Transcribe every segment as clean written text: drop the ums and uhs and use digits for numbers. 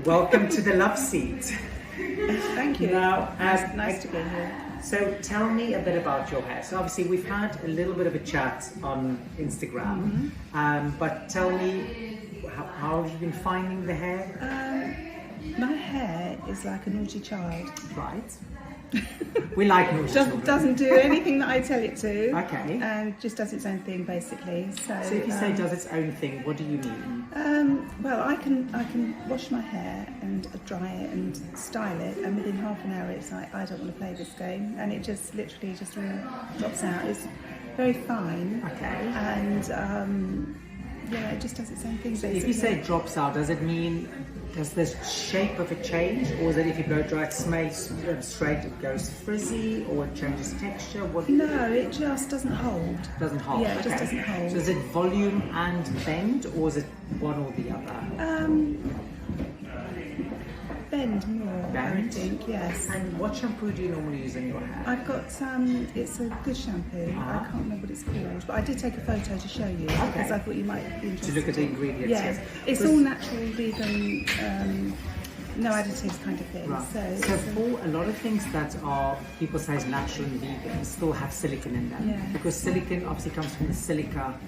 welcome to the love seat. Thank you. Now, nice to be here. So tell me a bit about your hair. So obviously we've had a little bit of a chat on Instagram, but tell me, how have you been finding the hair? My hair is like a naughty child. Right. We like naughty children. Doesn't do anything that I tell it to. Okay. And just does its own thing, basically. So if you say does its own thing, what do you mean? Well, I can wash my hair and dry it and style it, and within half an hour it's like, I don't want to play this game, and it just literally just all drops out. It's very fine. Okay. And yeah, it just does its own thing. So if you say it drops out, does it mean, does the shape of it change, or is it if you blow dry it straight it goes frizzy, or it changes texture? What? No, it just doesn't hold. Doesn't hold. Yeah, it just doesn't hold. So is it volume and bend, or is it one or the other? Bend more, Bend? I think, yes. And what shampoo do you normally use in your hair? I've got it's a good shampoo. I can't remember what it's called, but I did take a photo to show you because I thought you might be interested. To look at the ingredients. Yes, it's all natural, vegan, no additives kind of thing. Right. So for a lot of things that are, people say is natural and vegan, still have silicone in them. Yeah. Because silicone obviously comes from the silica,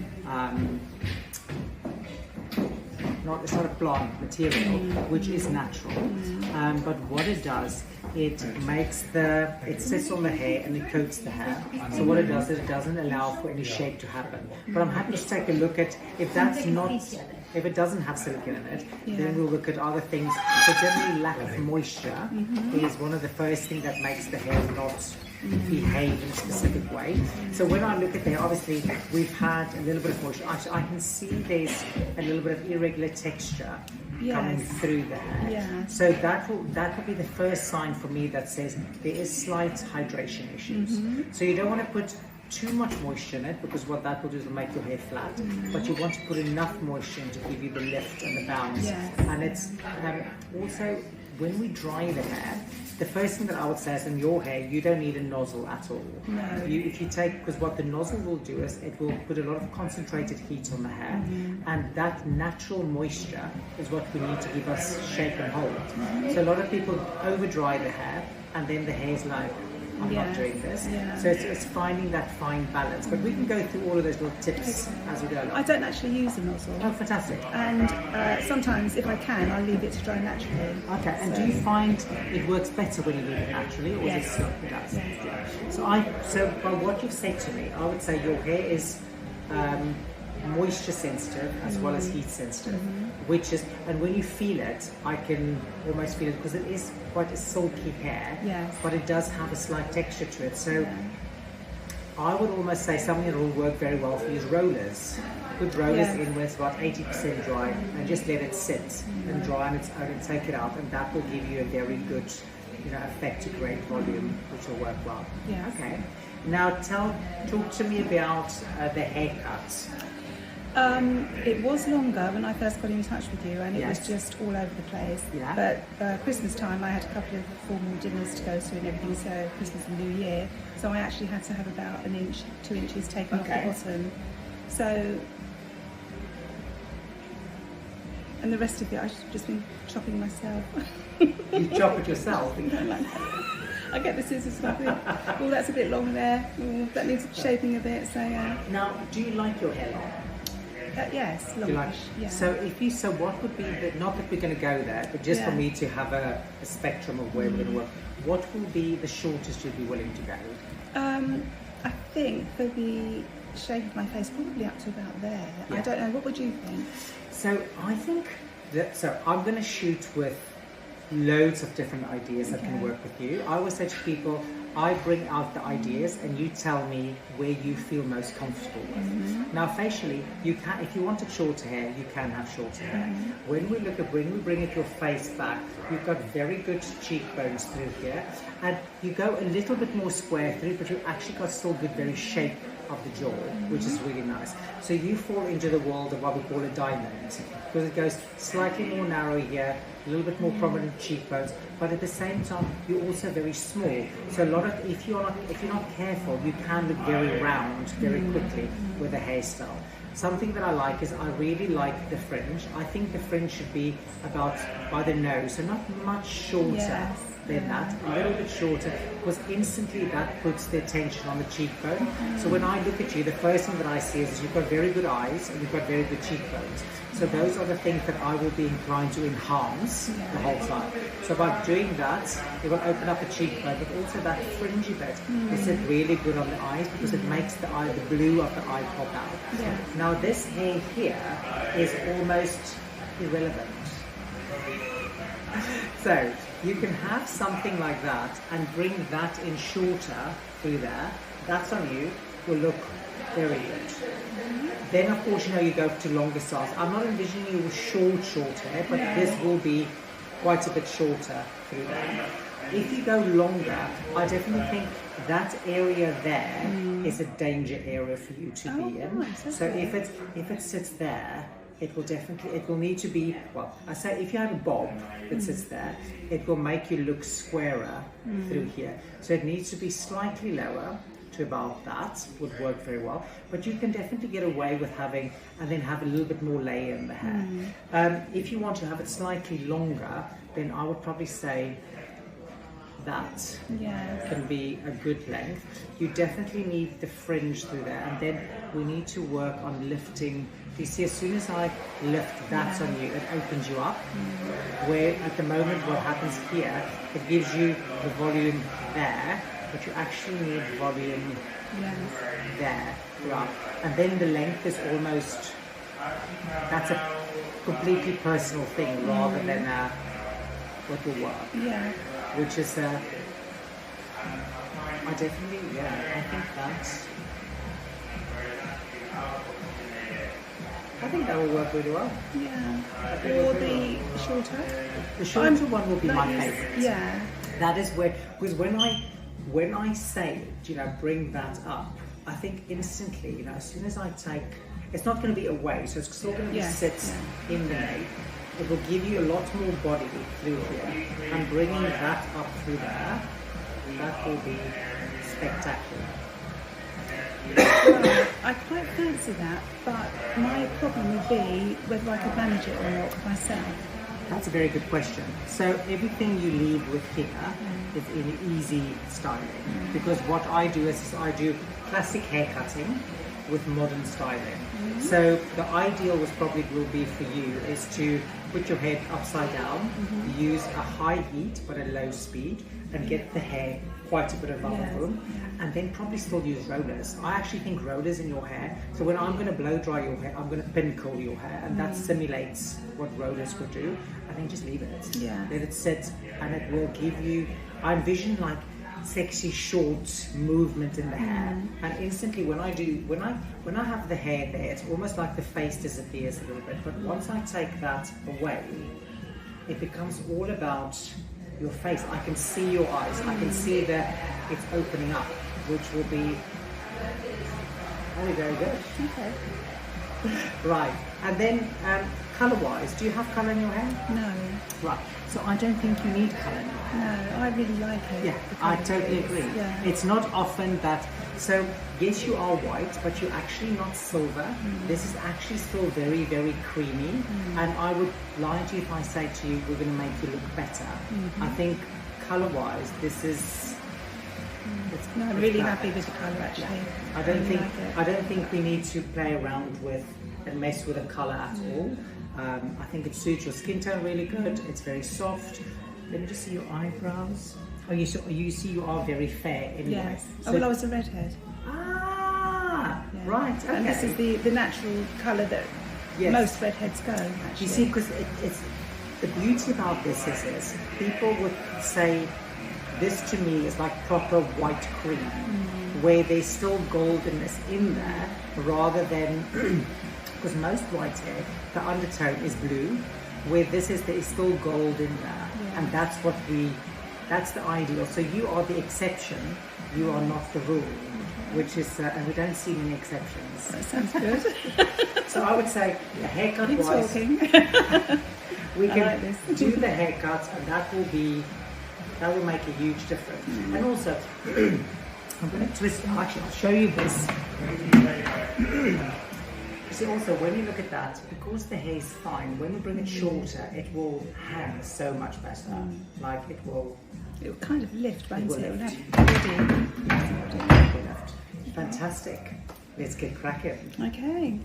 it's not a plant material, which is natural. But what it does, it sits on the hair and it coats the hair. So what it does is it doesn't allow for any shape to happen. But I'm happy to take a look at, if it doesn't have silicone in it, then we'll look at other things. So generally lack of moisture is one of the first things that makes the hair not behave in a specific way. So when I look at the hair, obviously we've had a little bit of moisture. I can see there's a little bit of irregular texture coming through the hair. Yeah. So that will be the first sign for me that says there is slight hydration issues. So you don't want to put too much moisture in it, because what that will do is make your hair flat. But you want to put enough moisture in to give you the lift and the bounce. Yes. And it's also, when we dry the hair, the first thing that I would say is in your hair, you don't need a nozzle at all. No. If you take, because what the nozzle will do is it will put a lot of concentrated heat on the hair, and that natural moisture is what we need to give us shape and hold. So a lot of people over dry the hair, and then the hair's like, I'm not doing this. Yeah. So it's finding that fine balance. But we can go through all of those little tips as we go along. I don't actually use a nozzle. Oh, fantastic. And sometimes, if I can, I'll leave it to dry naturally. Okay, and do you find it works better when you leave it naturally, or is it still? It does. Yes. So by what you've said to me, I would say your hair is moisture sensitive as well as heat sensitive, which is, and when you feel it, I can almost feel it, because it is quite a silky hair, but it does have a slight texture to it. So I would almost say something that will work very well for you is rollers. Put rollers in where it's about 80% dry, and just let it sit and dry on its own and take it out, and that will give you a very good, effect to create volume, which will work well. Yes. Okay. Now talk to me about the haircut. It was longer when I first got in touch with you, and it was just all over the place. Yeah. But Christmas time, I had a couple of formal dinners to go to and everything, so Christmas and New Year. So I actually had to have about 1 inch, 2 inches taken off the bottom. So, and the rest of it, I've just been chopping myself. You chop it yourself? I get the scissors and I think, oh, that's a bit long there. Oh, that needs shaping a bit. So yeah. Now, do you like your hair long? Yes, longish. Yeah. So what would be not that we're going to go there, but just for me to have a spectrum of where we're going to work, what will be the shortest you'd be willing to go? I think for the shape of my face, probably up to about there. I don't know, what would you think? So I think I'm going to shoot with loads of different ideas that can work with you. I always say to people, I bring out the ideas and you tell me where you feel most comfortable with. Now facially, you can, if you wanted shorter hair, you can have shorter hair. When we bring your face back, you've got very good cheekbones through here, and you go a little bit more square through, but you've actually got still good very shape of the jaw, which is really nice. So you fall into the world of what we call a diamond, because it goes slightly more narrow here, a little bit more prominent cheekbones, but at the same time you're also very small. So a lot of, if you're not careful, you can look very round very quickly with a hairstyle. something that I like is I really like the fringe. I think the fringe should be about by the nose, so not much shorter than that, a little bit shorter, because instantly that puts the attention on the cheekbone. So when I look at you, the first thing that I see is you've got very good eyes and you've got very good cheekbones. So those are the things that I will be inclined to enhance the whole time. So by doing that, it will open up the cheekbone, but also that fringy bit is it really good on the eyes because it makes the eye, the blue of the eye pop out. Now this hair here is almost irrelevant. So you can have something like that and bring that in shorter through there. That's on you, will look very good. Then of course, you go to longer styles. I'm not envisioning you with short hair, but this will be quite a bit shorter through there. If you go longer, I definitely think that area there is a danger area for you to be in. Nice, so if it sits there, it will need to be, well, I say if you have a bob that sits there, it will make you look squarer through here. So it needs to be slightly lower to about that, would work very well. But you can definitely get away with having, and then have a little bit more layer in the hair. If you want to have it slightly longer, then I would probably say that can be a good length. You definitely need the fringe through there, and then we need to work on lifting. You see, as soon as I lift that on you, it opens you up. Where at the moment what happens here, it gives you the volume there, but you actually need volume there, right? And then the length is almost, that's a completely personal thing rather than what will work. Which is, I definitely, I think that's, I think that will work really well. Or the shorter? The shorter one will be my favourite. That is where, because when I say, bring that up, I think instantly, as soon as I take, it's not going to be away, so it's still going to be sit in the nape. It will give you a lot more body through here, and bringing that up through there, that will be spectacular. Well, I quite fancy that, but my problem would be whether I could manage it or not myself. That's a very good question. So everything you leave with here is in easy styling, because what I do is I do classic hair cutting with modern styling. So the ideal will be for you is to put your head upside down, use a high heat but a low speed, and get the hair quite a bit of volume, and then probably still use rollers. I actually think rollers in your hair, so when I'm going to blow dry your hair, I'm going to pin curl your hair, and that simulates what rollers would do. I think just leave it. Let it sit, and it will give you, I envision like sexy short movement in the hair, and instantly when I have the hair there, it's almost like the face disappears a little bit, but once I take that away, it becomes all about your face. I can see your eyes, I can see that it's opening up, which will be very good. Right, and then colour wise, do you have colour in your hair? No. Right, so I don't think you need colour in your No, hair. I really like it. I totally agree. It's not often that, so yes, you are white, but you're actually not silver. This is actually still very, very creamy, and I would lie to you if I say to you, we're going to make you look better. I think colour-wise, this is... I'm really happy with the colour actually. I don't think we need to play around with and mess with the colour at all. I think it suits your skin tone really good. It's very soft. Let me just see your eyebrows. Oh, you see you are very fair anyway. Yes. So, well, I was a redhead. Right. Okay. And this is the natural colour that most redheads go, actually. You see, because it's the beauty about this is people would say this to me is like proper white cream, where there's still goldenness in there, rather than because most white hair, the undertone is blue, where there is still gold in there, and that's the ideal. So you are the exception, you are not the rule, which is, and we don't see many exceptions. That sounds good. So I would say the haircut Keep wise, talking. we can like do the haircut, and that will make a huge difference. And also, I'm going to twist. Actually, I'll show you this. See, also when you look at that, because the hair is fine, when we bring it shorter, it will hang so much better. Like it will kind of lift, won't will it? It'll lift. have body. Fantastic. Let's get cracking. Okay.